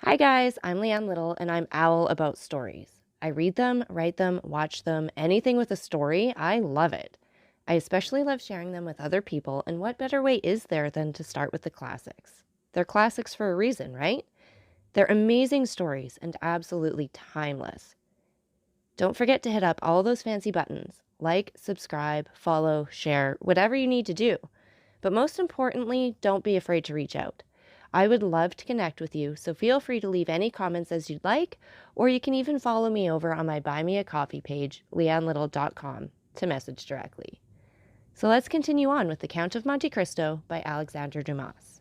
Hi guys, I'm Leanne Little and I'm owl about stories. I read them, write them, watch them, anything with a story, I love it. I especially love sharing them with other people, and what better way is there than to start with the classics? They're classics for a reason, right? They're amazing stories and absolutely timeless. Don't forget to hit up all those fancy buttons like, subscribe, follow, share, whatever you need to do. But most importantly, don't be afraid to reach out. I would love to connect with you, so feel free to leave any comments as you'd like, or you can even follow me over on my Buy Me a Coffee page, leannelittle.com, to message directly. So let's continue on with The Count of Monte Cristo by Alexandre Dumas.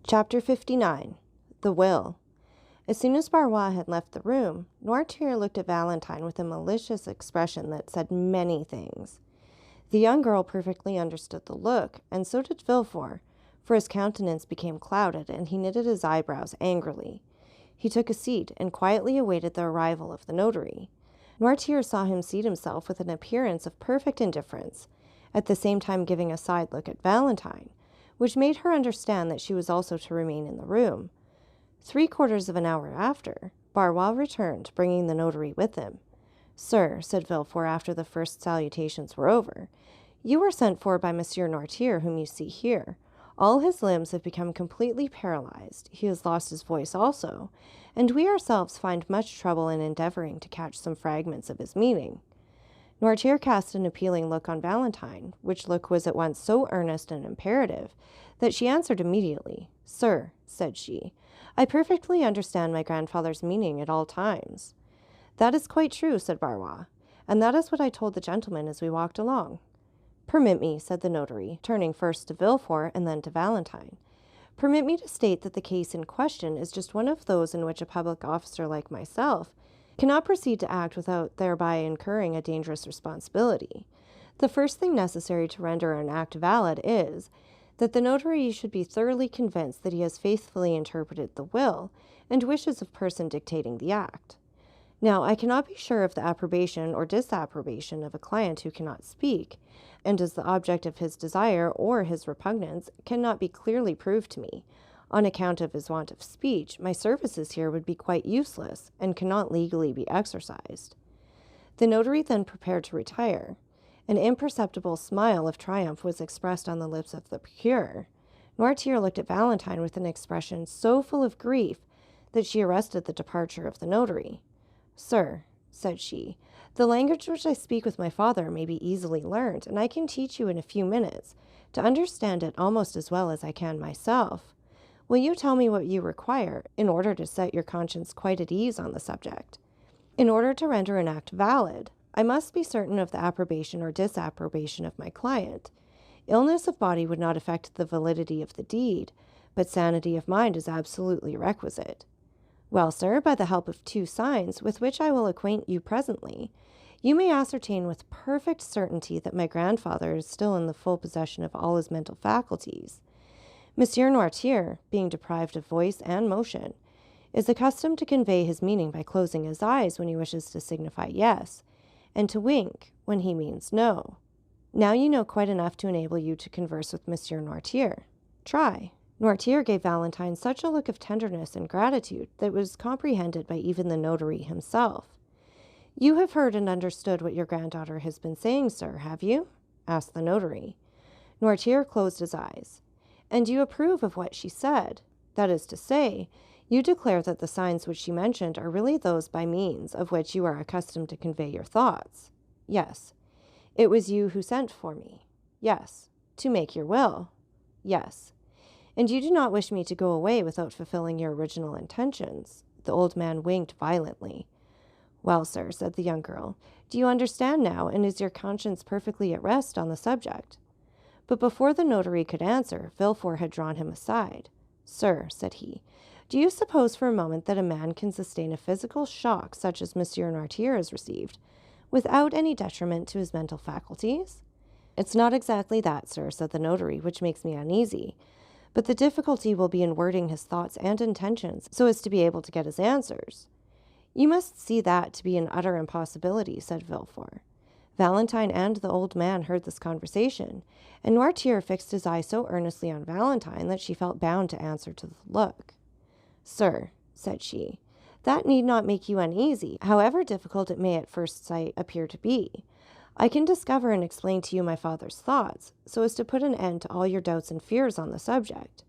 Chapter 59. The Will. As soon as Barrois had left the room, Noirtier looked at Valentine with a malicious expression that said many things. The young girl perfectly understood the look, and so did Villefort, for his countenance became clouded and he knitted his eyebrows angrily. He took a seat and quietly awaited the arrival of the notary. Noirtier saw him seat himself with an appearance of perfect indifference, at the same time giving a side look at Valentine, which made her understand that she was also to remain in the room. 3/4 of an hour after, Barrois returned, bringing the notary with him. "Sir," said Villefort after the first salutations were over, "you were sent for by Monsieur Noirtier, whom you see here. All his limbs have become completely paralyzed. He has lost his voice also, and we ourselves find much trouble in endeavoring to catch some fragments of his meaning." Noirtier cast an appealing look on Valentine, which look was at once so earnest and imperative that she answered immediately. "Sir," said she, "I perfectly understand my grandfather's meaning at all times." "That is quite true," said Barrois, "and that is what I told the gentleman as we walked along." "Permit me," said the notary, turning first to Villefort and then to Valentine, "permit me to state that the case in question is just one of those in which a public officer like myself cannot proceed to act without thereby incurring a dangerous responsibility. The first thing necessary to render an act valid is that the notary should be thoroughly convinced that he has faithfully interpreted the will and wishes of person dictating the act. Now, I cannot be sure of the approbation or disapprobation of a client who cannot speak, and as the object of his desire or his repugnance cannot be clearly proved to me, on account of his want of speech, my services here would be quite useless and cannot legally be exercised." The notary then prepared to retire. An imperceptible smile of triumph was expressed on the lips of the procurer. Noirtier looked at Valentine with an expression so full of grief that she arrested the departure of the notary. "Sir," said she, "the language which I speak with my father may be easily learned, and I can teach you in a few minutes to understand it almost as well as I can myself. Will you tell me what you require in order to set your conscience quite at ease on the subject? In order to render an act valid, I must be certain of the approbation or disapprobation of my client. Illness of body would not affect the validity of the deed, but sanity of mind is absolutely requisite. Well, sir, by the help of 2 signs, with which I will acquaint you presently, you may ascertain with perfect certainty that my grandfather is still in the full possession of all his mental faculties. Monsieur Noirtier, being deprived of voice and motion, is accustomed to convey his meaning by closing his eyes when he wishes to signify yes, and to wink when he means no. Now you know quite enough to enable you to converse with Monsieur Noirtier. Try." Noirtier gave Valentine such a look of tenderness and gratitude that was comprehended by even the notary himself. "You have heard and understood what your granddaughter has been saying, sir, have you?" asked the notary. Noirtier closed his eyes. "And you approve of what she said? That is to say, you declare that the signs which she mentioned are really those by means of which you are accustomed to convey your thoughts?" "Yes." "It was you who sent for me?" "Yes." "To make your will?" "Yes." "And you do not wish me to go away without fulfilling your original intentions?" The old man winked violently. "Well, sir," said the young girl, "do you understand now, and is your conscience perfectly at rest on the subject?" But before the notary could answer, Villefort had drawn him aside. "Sir," said he, "do you suppose for a moment that a man can sustain a physical shock such as Monsieur Noirtier has received, without any detriment to his mental faculties?" "It's not exactly that, sir," said the notary, "which makes me uneasy. But the difficulty will be in wording his thoughts and intentions so as to be able to get his answers." "You must see that to be an utter impossibility," said Villefort. Valentine and the old man heard this conversation, and Noirtier fixed his eye so earnestly on Valentine that she felt bound to answer to the look. "Sir," said she. "That need not make you uneasy, however difficult it may at first sight appear to be. I can discover and explain to you my father's thoughts, so as to put an end to all your doubts and fears on the subject.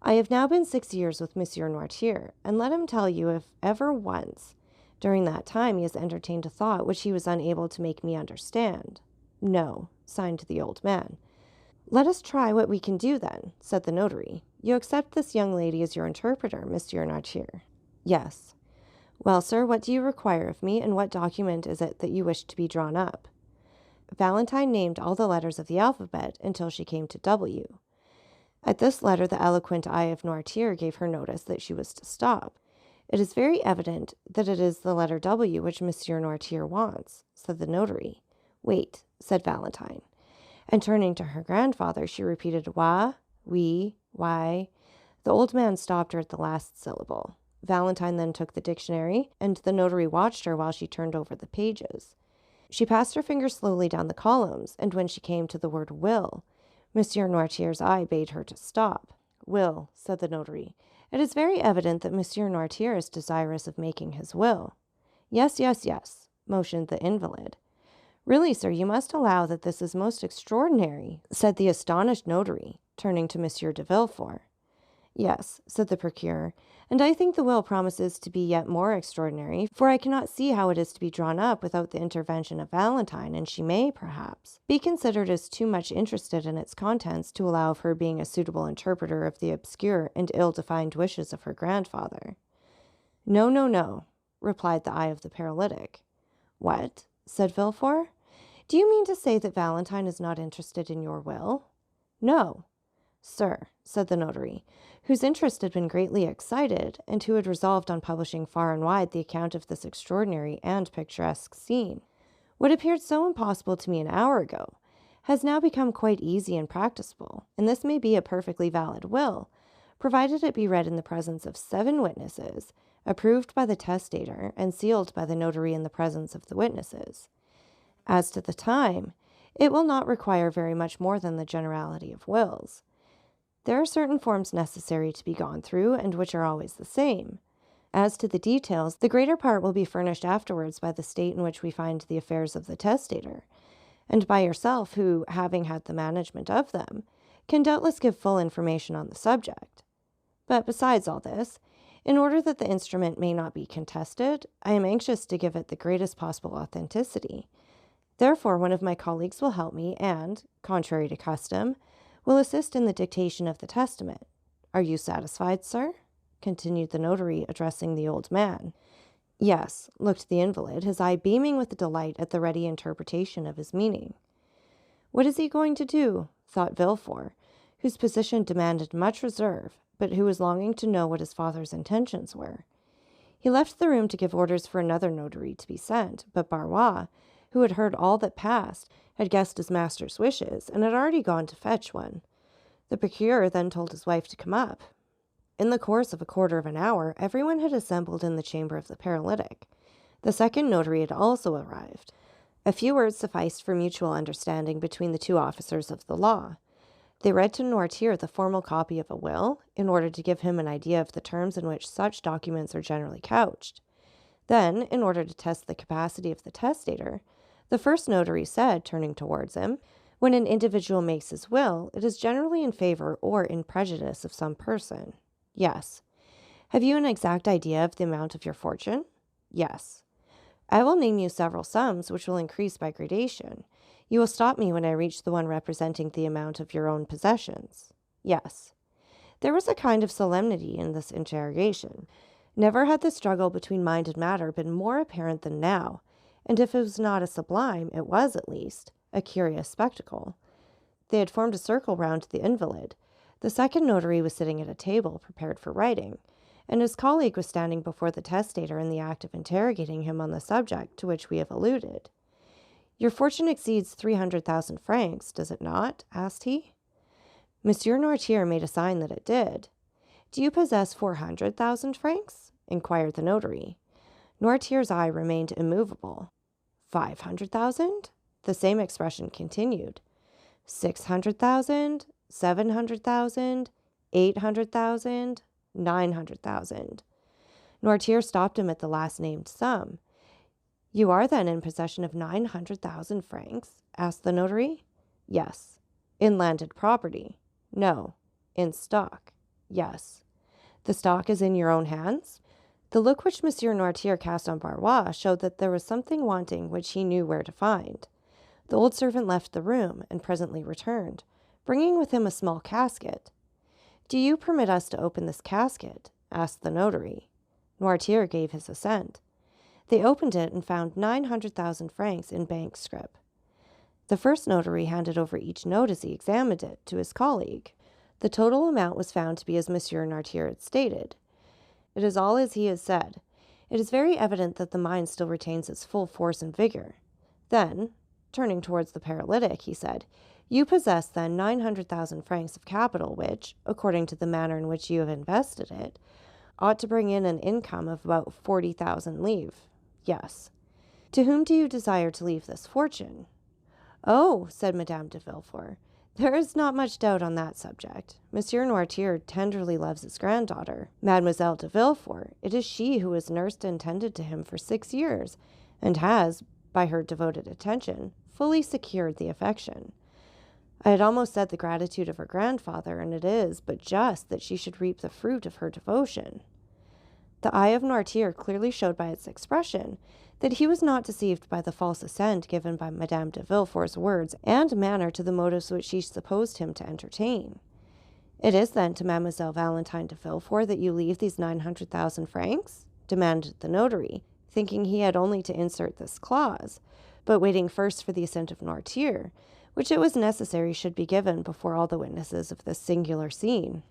I have now been 6 years with Monsieur Noirtier, and let him tell you if ever once during that time he has entertained a thought which he was unable to make me understand." "No," signed the old man. "Let us try what we can do then," said the notary. "You accept this young lady as your interpreter, Monsieur Noirtier?" "Yes." "Well, sir, what do you require of me, and what document is it that you wish to be drawn up?" Valentine named all the letters of the alphabet until she came to W. At this letter the eloquent eye of Noirtier gave her notice that she was to stop. "It is very evident that it is the letter W which Monsieur Noirtier wants," said the notary. "Wait," said Valentine. And turning to her grandfather, she repeated "wa, we, why." The old man stopped her at the last syllable. Valentine then took the dictionary, and the notary watched her while she turned over the pages. She passed her finger slowly down the columns, and when she came to the word will, Monsieur Noirtier's eye bade her to stop. "Will," said the notary. "It is very evident that Monsieur Noirtier is desirous of making his will." "Yes, yes, yes," motioned the invalid. "Really, sir, you must allow that this is most extraordinary," said the astonished notary, turning to Monsieur de Villefort. "Yes," said the procureur, "and I think the will promises to be yet more extraordinary, for I cannot see how it is to be drawn up without the intervention of Valentine, and she may, perhaps, be considered as too much interested in its contents to allow of her being a suitable interpreter of the obscure and ill-defined wishes of her grandfather." "No, no, no," replied the eye of the paralytic. "What?" said Villefort. "Do you mean to say that Valentine is not interested in your will?" "No." "Sir," said the notary, whose interest had been greatly excited, and who had resolved on publishing far and wide the account of this extraordinary and picturesque scene, "what appeared so impossible to me an hour ago has now become quite easy and practicable, and this may be a perfectly valid will, provided it be read in the presence of 7 witnesses, approved by the testator, and sealed by the notary in the presence of the witnesses. As to the time, it will not require very much more than the generality of wills. There are certain forms necessary to be gone through, and which are always the same. As to the details, the greater part will be furnished afterwards by the state in which we find the affairs of the testator, and by yourself, who, having had the management of them, can doubtless give full information on the subject. But besides all this, in order that the instrument may not be contested, I am anxious to give it the greatest possible authenticity. Therefore, one of my colleagues will help me and, contrary to custom, will assist in the dictation of the testament. Are you satisfied, sir?" continued the notary, addressing the old man. "Yes," looked the invalid, his eye beaming with delight at the ready interpretation of his meaning. "What is he going to do?" thought Villefort, whose position demanded much reserve, but who was longing to know what his father's intentions were. He left the room to give orders for another notary to be sent, but Barrois, who had heard all that passed, had guessed his master's wishes, and had already gone to fetch one. The procureur then told his wife to come up. In the course of a quarter of an hour, everyone had assembled in the chamber of the paralytic. The second notary had also arrived. A few words sufficed for mutual understanding between the 2 officers of the law. They read to Noirtier the formal copy of a will, in order to give him an idea of the terms in which such documents are generally couched. Then, in order to test the capacity of the testator, the first notary said, turning towards him, "When an individual makes his will, it is generally in favor or in prejudice of some person." "Yes." "Have you an exact idea of the amount of your fortune?" "Yes." "I will name you several sums, which will increase by gradation. You will stop me when I reach the one representing the amount of your own possessions." "Yes." There was a kind of solemnity in this interrogation. Never had the struggle between mind and matter been more apparent than now, and if it was not a sublime, it was, at least, a curious spectacle. They had formed a circle round the invalid. The second notary was sitting at a table prepared for writing, and his colleague was standing before the testator in the act of interrogating him on the subject to which we have alluded. "Your fortune exceeds 300,000 francs, does it not?" asked he. Monsieur Noirtier made a sign that it did. "Do you possess 400,000 francs?" inquired the notary. Noirtier's eye remained immovable. 500,000? The same expression continued. 600,000, 700,000, 800,000, 900,000. Noirtier stopped him at the last named sum. You are then in possession of 900,000 francs? Asked the notary. Yes. In landed property? No. In stock? Yes. The stock is in your own hands? The look which Monsieur Noirtier cast on Barrois showed that there was something wanting which he knew where to find. The old servant left the room and presently returned, bringing with him a small casket. Do you permit us to open this casket? Asked the notary. Noirtier gave his assent. They opened it and found 900,000 francs in bank scrip. The first notary handed over each note as he examined it to his colleague. The total amount was found to be as Monsieur Noirtier had stated. It is all as he has said. It is very evident that the mind still retains its full force and vigor. Then, turning towards the paralytic, he said, You possess then 900,000 francs of capital which, according to the manner in which you have invested it, ought to bring in an income of about 40,000 livres. Yes. To whom do you desire to leave this fortune? Oh, said Madame de Villefort, there is not much doubt on that subject. Monsieur Noirtier tenderly loves his granddaughter, Mademoiselle de Villefort. It is she who has nursed and tended to him for 6 years, and has, by her devoted attention, fully secured the affection. I had almost said the gratitude of her grandfather, and it is but just that she should reap the fruit of her devotion. The eye of Noirtier clearly showed by its expression that he was not deceived by the false assent given by Madame de Villefort's words and manner to the motives which she supposed him to entertain. It is then to Mademoiselle Valentine de Villefort that you leave these 900,000 francs? Demanded the notary, thinking he had only to insert this clause, but waiting first for the assent of Noirtier, which it was necessary should be given before all the witnesses of this singular scene.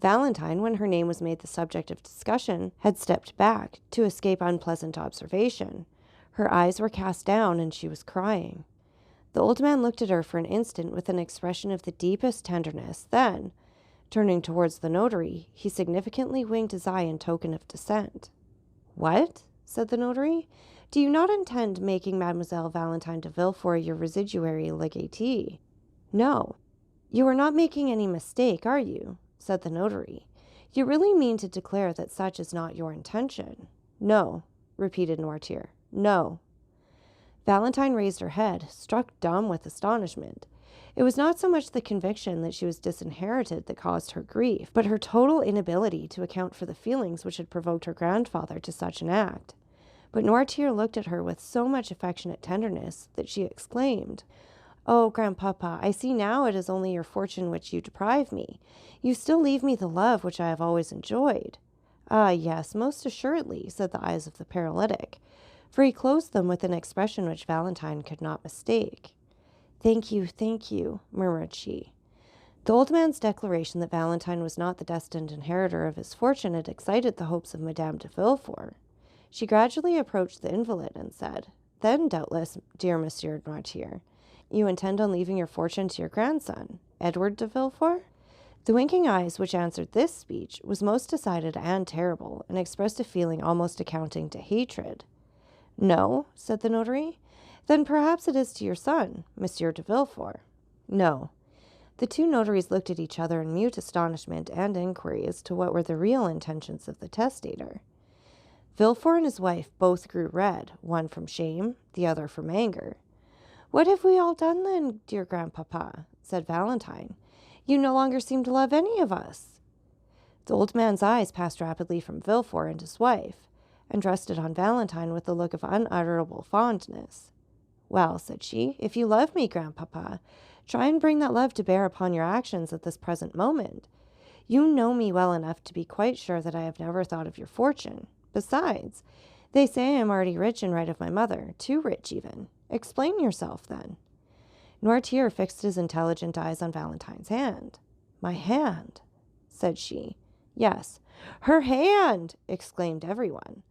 Valentine, when her name was made the subject of discussion, had stepped back to escape unpleasant observation. Her eyes were cast down, and she was crying. The old man looked at her for an instant with an expression of the deepest tenderness. Then, turning towards the notary, he significantly winked his eye in token of dissent. What? Said the notary. Do you not intend making Mademoiselle Valentine de Villefort your residuary legatee? No. You are not making any mistake, are you? Said the notary. You really mean to declare that such is not your intention? No, repeated Noirtier. No. Valentine raised her head, struck dumb with astonishment. It was not so much the conviction that she was disinherited that caused her grief, but her total inability to account for the feelings which had provoked her grandfather to such an act. But Noirtier looked at her with so much affectionate tenderness that she exclaimed, Oh, grandpapa, I see now it is only your fortune which you deprive me. You still leave me the love which I have always enjoyed. Ah, yes, most assuredly, said the eyes of the paralytic, for he closed them with an expression which Valentine could not mistake. Thank you, murmured she. The old man's declaration that Valentine was not the destined inheritor of his fortune had excited the hopes of Madame de Villefort. She gradually approached the invalid and said, Then, doubtless, dear Monsieur Noirtier, you intend on leaving your fortune to your grandson, Edward de Villefort? The winking eyes which answered this speech was most decided and terrible, and expressed a feeling almost amounting to hatred. No, said the notary. Then perhaps it is to your son, Monsieur de Villefort. No. The two notaries looked at each other in mute astonishment and inquiry as to what were the real intentions of the testator. Villefort and his wife both grew red, one from shame, the other from anger. What have we all done then, dear grandpapa? Said Valentine. You no longer seem to love any of us. The old man's eyes passed rapidly from Villefort and his wife, and rested on Valentine with a look of unutterable fondness. Well, said she, if you love me, grandpapa, try and bring that love to bear upon your actions at this present moment. You know me well enough to be quite sure that I have never thought of your fortune. Besides, they say I am already rich in right of my mother, too rich even. Explain yourself, then. Noirtier fixed his intelligent eyes on Valentine's hand. My hand, said she. Yes, her hand, exclaimed everyone.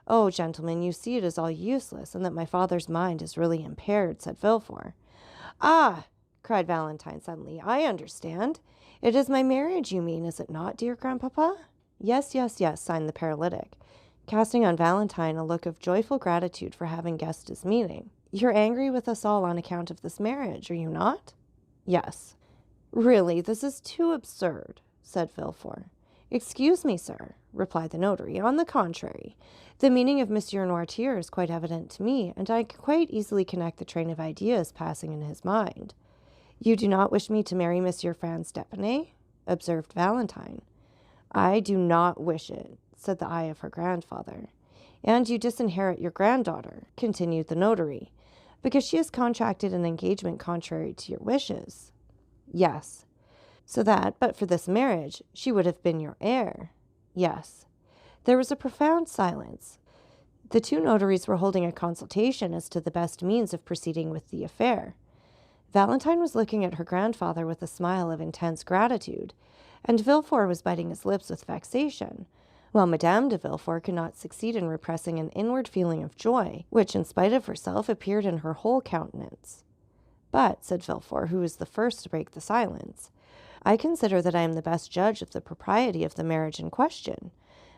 Oh, gentlemen, you see it is all useless, and that my father's mind is really impaired, said Villefort. Ah, cried Valentine suddenly, I understand. It is my marriage you mean, is it not, dear grandpapa? Yes, signed the paralytic, casting on Valentine a look of joyful gratitude for having guessed his meaning. You're angry with us all on account of this marriage, are you not? Yes. Really, this is too absurd, said Villefort. Excuse me, sir, replied the notary. On the contrary, the meaning of Monsieur Noirtier is quite evident to me, and I can quite easily connect the train of ideas passing in his mind. You do not wish me to marry Monsieur Franz d'Epinay? Observed Valentine. I do not wish it, said the eye of her grandfather. And you disinherit your granddaughter, continued the notary, because she has contracted an engagement contrary to your wishes. Yes. So that, but for this marriage, she would have been your heir. Yes. There was a profound silence. The two notaries were holding a consultation as to the best means of proceeding with the affair. Valentine was looking at her grandfather with a smile of intense gratitude, and Villefort was biting his lips with vexation, while Madame de Villefort could not succeed in repressing an inward feeling of joy, which, in spite of herself, appeared in her whole countenance. But, said Villefort, who was the first to break the silence, I consider that I am the best judge of the propriety of the marriage in question.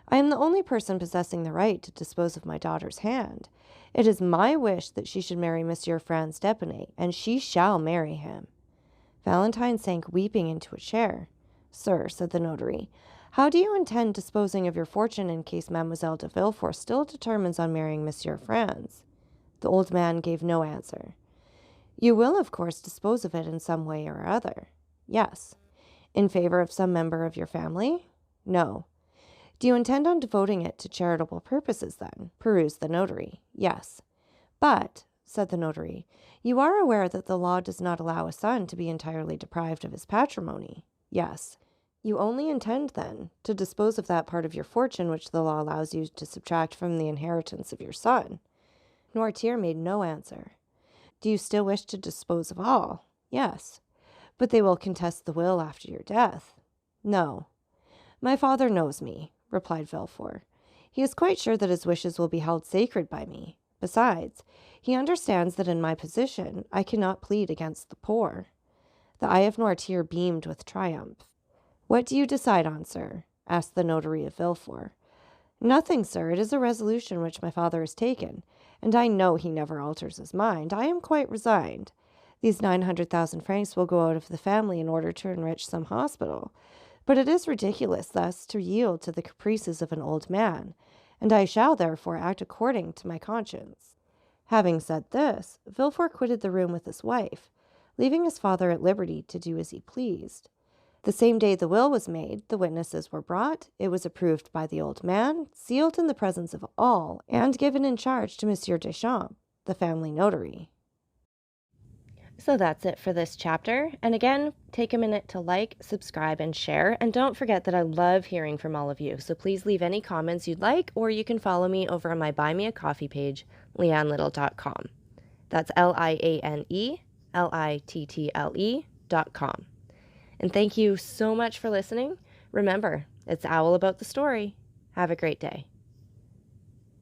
I am the only person possessing the right to dispose of my daughter's hand. It is my wish that she should marry Monsieur Franz d'Epinay, and she shall marry him. Valentine sank weeping into a chair. Sir, said the notary, how do you intend disposing of your fortune in case Mademoiselle de Villefort still determines on marrying Monsieur Franz? The old man gave no answer. You will, of course, dispose of it in some way or other. Yes. In favor of some member of your family? No. Do you intend on devoting it to charitable purposes, then? Perused the notary. Yes. But, said the notary, you are aware that the law does not allow a son to be entirely deprived of his patrimony. Yes. You only intend, then, to dispose of that part of your fortune which the law allows you to subtract from the inheritance of your son. Noirtier made no answer. Do you still wish to dispose of all? Yes. But they will contest the will after your death. No. My father knows me, replied Villefort. He is quite sure that his wishes will be held sacred by me. Besides, he understands that in my position I cannot plead against the poor. The eye of Noirtier beamed with triumph. What do you decide on, sir? Asked the notary of Villefort. Nothing, sir. It is a resolution which my father has taken, and I know he never alters his mind. I am quite resigned. These 900,000 francs will go out of the family in order to enrich some hospital. But it is ridiculous thus to yield to the caprices of an old man, and I shall therefore act according to my conscience. Having said this, Villefort quitted the room with his wife, leaving his father at liberty to do as he pleased. The same day the will was made, the witnesses were brought, it was approved by the old man, sealed in the presence of all, and given in charge to Monsieur Deschamps, the family notary. So that's it for this chapter. And again, take a minute to like, subscribe, and share. And don't forget that I love hearing from all of you. So please leave any comments you'd like, or you can follow me over on my Buy Me a Coffee page, leannelittle.com. That's LIANELITTLE.com. And thank you so much for listening. Remember, it's Owl about the story. Have a great day.